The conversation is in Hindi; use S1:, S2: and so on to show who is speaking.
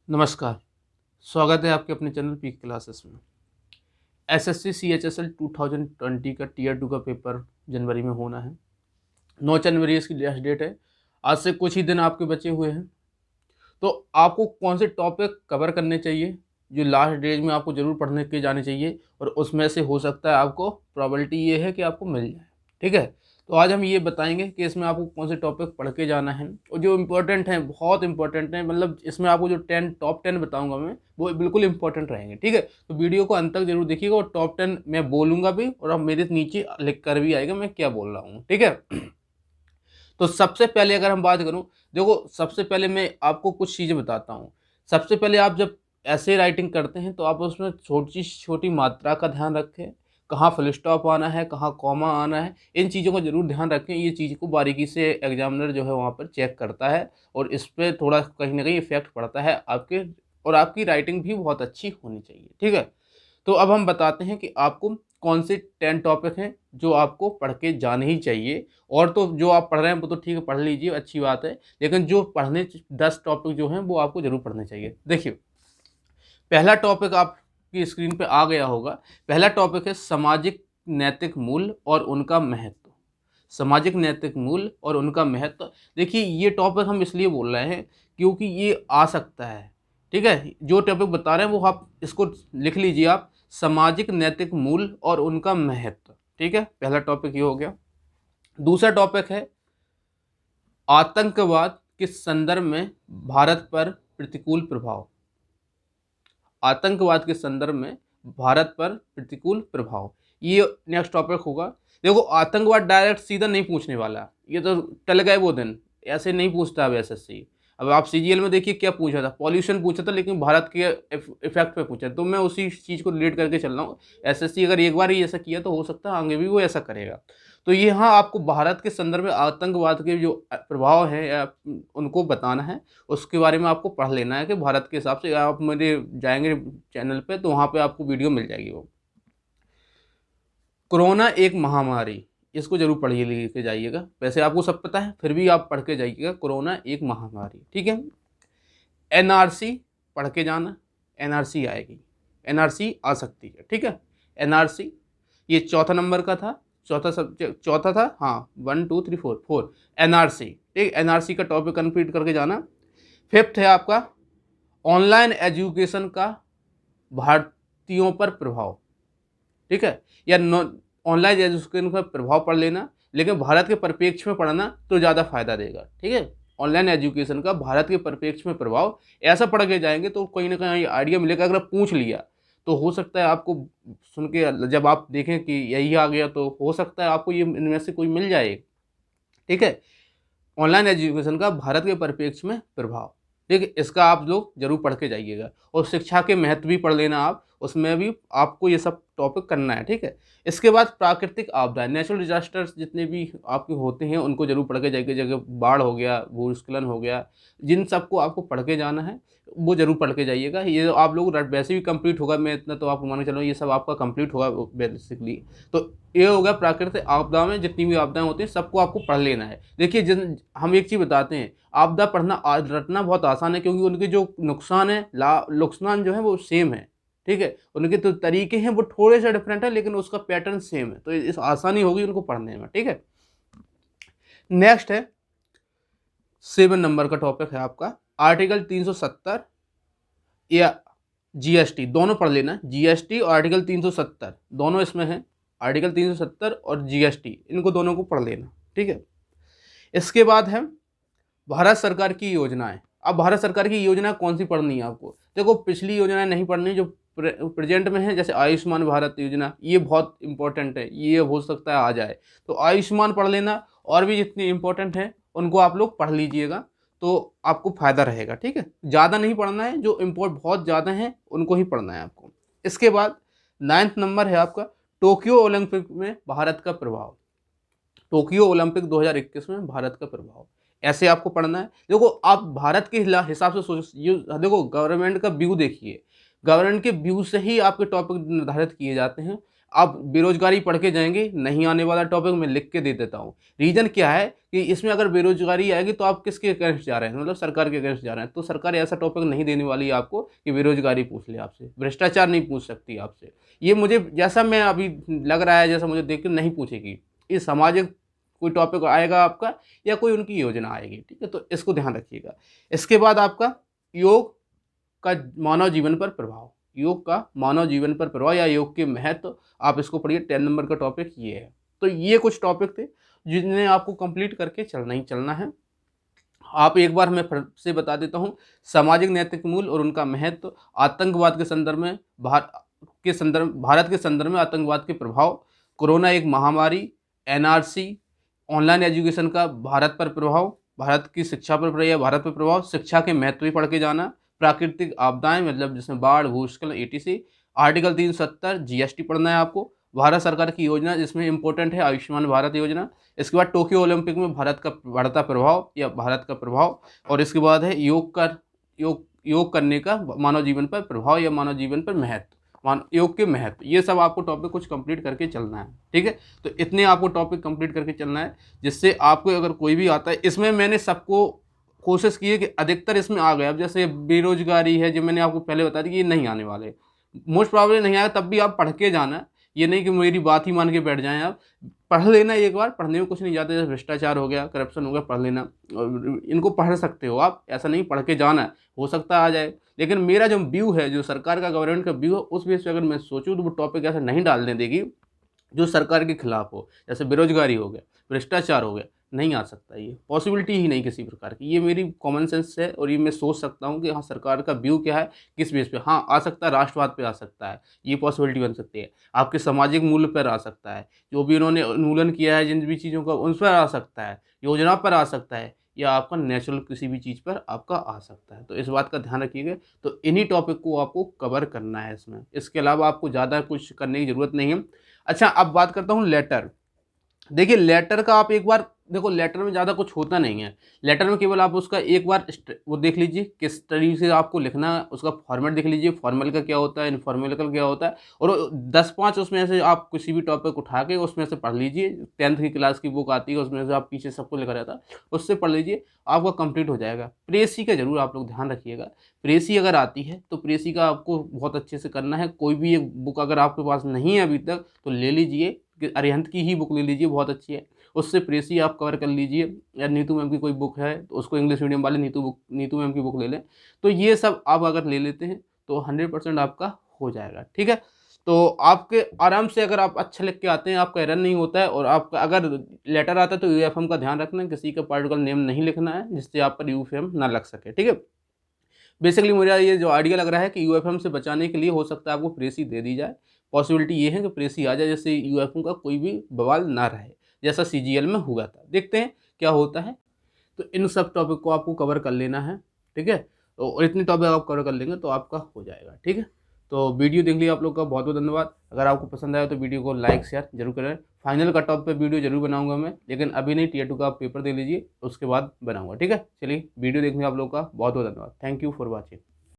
S1: नमस्कार। स्वागत है आपके अपने चैनल पीक क्लासेस में। एसएससी सीएचएसएल 2020 का टीयर 2 का पेपर जनवरी में होना है। 9 जनवरी इसकी लास्ट डेट है। आज से कुछ ही दिन आपके बचे हुए हैं। तो आपको कौन से टॉपिक कवर करने चाहिए जो लास्ट डेज में आपको ज़रूर पढ़ने के जाने चाहिए, और उसमें से हो सकता है आपको प्रोबेबिलिटी ये है कि आपको मिल जाए। ठीक है, तो आज हम ये बताएंगे कि इसमें आपको कौन से टॉपिक पढ़ के जाना है, और जो इम्पोर्टेंट हैं बहुत इंपॉर्टेंट हैं। मतलब इसमें आपको जो टॉप 10 बताऊंगा मैं, वो बिल्कुल इंपॉर्टेंट रहेंगे। ठीक है, तो वीडियो को अंत तक जरूर देखिएगा, और टॉप 10 मैं बोलूँगा भी, और अब मेरे नीचे लिख कर भी आएगा मैं क्या बोल रहा हूँ। ठीक है, तो सबसे पहले अगर हम बात करूं, देखो सबसे पहले मैं आपको कुछ चीज़ें बताता हूं। सबसे पहले आप जब ऐसे राइटिंग करते हैं तो आप उसमें छोटी छोटी मात्रा का ध्यान रखें, कहाँ फुल स्टॉप आना है, कहाँ कॉमा आना है, इन चीज़ों का जरूर ध्यान रखें। ये चीज़ को बारीकी से एग्जामिनर जो है वहाँ पर चेक करता है, और इस पर थोड़ा कहीं ना कहीं इफेक्ट पड़ता है आपके, और आपकी राइटिंग भी बहुत अच्छी होनी चाहिए। ठीक है, तो अब हम बताते हैं कि आपको कौन से 10 टॉपिक हैं जो आपको पढ़ के जाने ही चाहिए। और तो जो आप पढ़ रहे हैं वो तो ठीक है, पढ़ लीजिए, अच्छी बात है, लेकिन जो पढ़ने 10 टॉपिक जो हैं वो आपको जरूर पढ़ने चाहिए। देखिए, पहला टॉपिक आपकी स्क्रीन पे आ गया होगा। पहला टॉपिक है सामाजिक नैतिक मूल्य और उनका महत्व। सामाजिक नैतिक मूल्य और उनका महत्व। देखिए, ये टॉपिक हम इसलिए बोल रहे हैं क्योंकि ये आ सकता है। ठीक है, जो टॉपिक बता रहे हैं वो आप इसको लिख लीजिए आप, सामाजिक नैतिक मूल्य और उनका महत्व। ठीक है, पहला टॉपिक ये हो गया। दूसरा टॉपिक है आतंकवाद के संदर्भ में भारत पर प्रतिकूल प्रभाव। आतंकवाद के संदर्भ में भारत पर प्रतिकूल प्रभाव, ये नेक्स्ट टॉपिक होगा। देखो, आतंकवाद डायरेक्ट सीधा नहीं पूछने वाला, ये तो टल गए वो दिन, ऐसे नहीं पूछता अब एसएससी। अब आप सीजीएल में देखिए क्या पूछा था, पॉल्यूशन पूछा था, लेकिन भारत के इफेक्ट पे पूछा। तो मैं उसी चीज़ को रिलेट करके चल रहा हूँ। एसएससी अगर एक बार ही ऐसा किया तो हो सकता है आगे भी वो ऐसा करेगा। तो ये, हाँ, आपको भारत के संदर्भ में आतंकवाद के जो प्रभाव हैं या उनको बताना है, उसके बारे में आपको पढ़ लेना है कि भारत के हिसाब से। आप मेरे जाएंगे चैनल पे तो वहाँ पे आपको वीडियो मिल जाएगी। वो कोरोना एक महामारी, इसको जरूर पढ़िए, लेके जाइएगा। वैसे आपको सब पता है, फिर भी आप पढ़ के जाइएगा, कोरोना एक महामारी। ठीक है, एनआरसी पढ़ के जाना, एनआरसी आएगी, एनआरसी आ सकती है। ठीक है, एनआरसी ये चौथा नंबर का था, चौथा सब्जेक्ट, चौथा था, हाँ, 1 2 3 4 4 एनआरसी। ठीक, एनआरसी का टॉपिक कंप्लीट करके जाना। फिफ्थ है आपका ऑनलाइन एजुकेशन का भारतीयों पर प्रभाव। ठीक है, या ऑनलाइन एजुकेशन का प्रभाव पढ़ लेना, लेकिन भारत के परिप्रेक्ष्य में पढ़ना तो ज़्यादा फायदा देगा। ठीक है, ऑनलाइन एजुकेशन का भारत के परिप्रेक्ष्य में प्रभाव, ऐसा पढ़ के जाएंगे तो कहीं ना कहीं आइडिया मिलेगा। अगर पूछ लिया तो हो सकता है आपको सुन के जब आप देखें कि यही आ गया, तो हो सकता है आपको ये इनमें से कोई मिल जाए। ठीक है, ऑनलाइन एजुकेशन का भारत के परिप्रेक्ष्य में प्रभाव। ठीक है, इसका आप लोग जरूर पढ़ के जाइएगा, और शिक्षा के महत्व भी पढ़ लेना आप, उसमें भी आपको ये सब टॉपिक करना है। ठीक है, इसके बाद प्राकृतिक आपदाएं, नेचुरल डिजास्टर्स जितने भी आपके होते हैं उनको जरूर पढ़ के जाइए। जगह बाढ़ हो गया, भूस्खलन हो गया, जिन सबको आपको पढ़ के जाना है वो जरूर पढ़ के जाइएगा। ये आप लोग वैसे भी कंप्लीट होगा, मैं इतना तो आपको मान के चलो, ये सब आपका कंप्लीट होगा बेसिकली। तो ये होगा प्राकृतिक आपदा में जितनी भी आपदाएं होती हैं सबको आपको पढ़ लेना है। देखिए, जिन हम एक चीज़ बताते हैं, आपदा पढ़ना रटना बहुत आसान है, क्योंकि उनके जो नुकसान है, नुकसान जो है वो सेम है। ठीक है, उनके तो तरीके हैं वो थोड़े से डिफरेंट है, लेकिन उसका पैटर्न सेम है, तो इस आसानी होगी उनको पढ़ने में। ठीक है, नेक्स्ट है 7 नंबर का टॉपिक है आपका आर्टिकल 370 या जीएसटी, दोनों पढ़ लेना। जीएसटी और आर्टिकल 370 दोनों इसमें है। आर्टिकल 370 और जीएसटी, इनको दोनों को पढ़ लेना। ठीक है, इसके बाद है भारत सरकार की योजनाएं। अब भारत सरकार की योजना कौन सी पढ़नी है आपको? देखो, पिछली योजनाएं नहीं पढ़नी, जो प्रेजेंट में है, जैसे आयुष्मान भारत योजना, ये बहुत इंपॉर्टेंट है, ये हो सकता है आ जाए, तो आयुष्मान पढ़ लेना। और भी जितनी इंपॉर्टेंट है उनको आप लोग पढ़ लीजिएगा, तो आपको फायदा रहेगा। ठीक है, ज़्यादा नहीं पढ़ना है, जो बहुत ज़्यादा है उनको ही पढ़ना है आपको। इसके बाद 9th नंबर है आपका टोक्यो ओलंपिक में भारत का प्रभाव। टोक्यो ओलंपिक 2021 में भारत का प्रभाव, ऐसे आपको पढ़ना है। देखो, आप भारत के हिसाब से सोच, ये देखो गवर्नमेंट का व्यू देखिए, गवर्नमेंट के व्यू से ही आपके टॉपिक निर्धारित किए जाते हैं। आप बेरोजगारी पढ़ के जाएंगे, नहीं आने वाला टॉपिक मैं लिख के दे देता हूँ। रीज़न क्या है कि इसमें अगर बेरोजगारी आएगी तो आप किसके अगेंस्ट जा रहे हैं, मतलब सरकार के अगेंस्ट जा रहे हैं। तो सरकार ऐसा टॉपिक नहीं देने वाली है आपको कि बेरोजगारी पूछ ले आपसे, भ्रष्टाचार नहीं पूछ सकती आपसे। ये मुझे जैसा मैं अभी लग रहा है, जैसा मुझे देख के नहीं पूछेगी। ये सामाजिक कोई टॉपिक आएगा आपका या कोई उनकी योजना आएगी, ठीक है, तो इसको ध्यान रखिएगा। इसके बाद आपका योग का मानव जीवन पर प्रभाव, योग का मानव जीवन पर प्रभाव या योग के महत्व, आप इसको पढ़िए। 10 नंबर का टॉपिक ये है। तो ये कुछ टॉपिक थे जिन्हें आपको कंप्लीट करके चलना ही चलना है। आप एक बार मैं फिर से बता देता हूँ, सामाजिक नैतिक मूल्य और उनका महत्व, आतंकवाद के संदर्भ में भारत के संदर्भ में आतंकवाद के प्रभाव, कोरोना एक महामारी, एनआरसी, ऑनलाइन एजुकेशन का भारत पर प्रभाव, भारत की शिक्षा पर या भारत पर प्रभाव, शिक्षा के महत्व भी पढ़ के जाना, प्राकृतिक आपदाएं मतलब जिसमें बाढ़, भूस्खलन, एटीसी, आर्टिकल 370, जीएसटी पढ़ना है आपको, भारत सरकार की योजना जिसमें इंपॉर्टेंट है आयुष्मान भारत योजना। इसके बाद टोक्यो ओलंपिक में भारत का बढ़ता प्रभाव या भारत का प्रभाव, और इसके बाद है योग करने का मानव जीवन पर प्रभाव या मानव जीवन पर महत्व, योग के महत्व। ये सब आपको टॉपिक कुछ कंप्लीट करके चलना है, ठीक है। तो इतने आपको टॉपिक कंप्लीट करके चलना है, जिससे आपको अगर कोई भी आता है, इसमें मैंने सबको कोशिश की है कि अधिकतर इसमें आ गए। अब जैसे बेरोजगारी है, जो मैंने आपको पहले बता दी कि ये नहीं आने वाले, मोस्ट प्रॉब्लम नहीं आया, तब भी आप पढ़ के जाना है। ये नहीं कि मेरी बात ही मान के बैठ जाएं, आप पढ़ लेना एक बार, पढ़ने में कुछ नहीं जाता। जैसे भ्रष्टाचार हो गया, करप्शन हो गया, पढ़ लेना, और इनको पढ़ सकते हो आप, ऐसा नहीं पढ़ के जाना है, हो सकता है आ जाए। लेकिन मेरा जो व्यू है, जो सरकार का गवर्नमेंट का व्यू है, उस बेस पे अगर मैं सोचूं तो वो टॉपिक ऐसा नहीं डालने देगी जो सरकार के खिलाफ हो। जैसे बेरोजगारी हो गया, भ्रष्टाचार हो गया, नहीं आ सकता, ये पॉसिबिलिटी ही नहीं किसी प्रकार की। ये मेरी कॉमन सेंस है और ये मैं सोच सकता हूँ कि हाँ सरकार का व्यू क्या है, किस बेस पे। हाँ आ सकता है, राष्ट्रवाद पे आ सकता है, ये पॉसिबिलिटी बन सकती है। आपके सामाजिक मूल्य पर आ सकता है, जो भी उन्होंने उन्मूलन किया है जिन भी चीज़ों का, उन पर आ सकता है, योजना पर आ सकता है, या आपका नेचुरल किसी भी चीज़ पर आपका आ सकता है। तो इस बात का ध्यान रखिएगा। तो इन्हीं टॉपिक को आपको कवर करना है इसमें, इसके अलावा आपको ज़्यादा कुछ करने की ज़रूरत नहीं है। अच्छा, अब बात करता हूँ लेटर। देखिए लेटर का आप एक बार देखो, लेटर में ज़्यादा कुछ होता नहीं है। लेटर में केवल आप उसका एक बार वो देख लीजिए किस तरीके से आपको लिखना है, उसका फॉर्मेट देख लीजिए, फॉर्मल का क्या होता है, इनफॉर्मल का क्या होता है, और 10-5 उसमें से आप किसी भी टॉपिक उठा के उसमें से पढ़ लीजिए। 10th की क्लास की बुक आती है, उसमें से आप पीछे सबको लिखा रहता है, उससे पढ़ लीजिए, आपका कंप्लीट हो जाएगा। प्रेसी का जरूर आप लोग ध्यान रखिएगा। प्रेसी अगर आती है तो प्रेसी का आपको बहुत अच्छे से करना है। कोई भी एक बुक अगर आपके पास नहीं है अभी तक तो ले लीजिए, अरिहंत की ही बुक ले लीजिए, बहुत अच्छी है, उससे प्रेसी आप कवर कर लीजिए। या नीतू मैम की कोई बुक है तो उसको इंग्लिश मीडियम वाले नीतू मैम की बुक ले लें। तो ये सब आप अगर ले लेते हैं तो 100% आपका हो जाएगा, ठीक है। तो आपके आराम से अगर आप अच्छा लिख के आते हैं, आपका एरर नहीं होता है। और आपका अगर लेटर आता है तो यूएफएम का ध्यान रखना, किसी का पर्टिकुलर नेम नहीं लिखना है जिससे आप पर यूएफएम ना लग सके, ठीक है। बेसिकली मेरा ये जो आइडिया लग रहा है कि यूएफएम से बचाने के लिए हो सकता है आपको प्रेसी दे दी जाए। पॉसिबिलिटी ये है कि प्रेसी आ जाए, जैसे यूएफएम का कोई भी बवाल ना रहे, जैसा सीजीएल में हुआ था। देखते हैं क्या होता है। तो इन सब टॉपिक को आपको कवर कर लेना है, ठीक है। तो इतने टॉपिक आप कवर कर लेंगे तो आपका हो जाएगा, ठीक है। तो वीडियो देख लिया आप लोग का, बहुत बहुत धन्यवाद। अगर आपको पसंद आया तो वीडियो को लाइक शेयर जरूर करें। फाइनल कट ऑफ पे वीडियो जरूर बनाऊंगा मैं, लेकिन अभी नहीं, Tier 2 का आप पेपर दे लीजिए उसके बाद बनाऊंगा, ठीक है। चलिए वीडियो देखने आप लोग का बहुत बहुत धन्यवाद। Thank you for watching.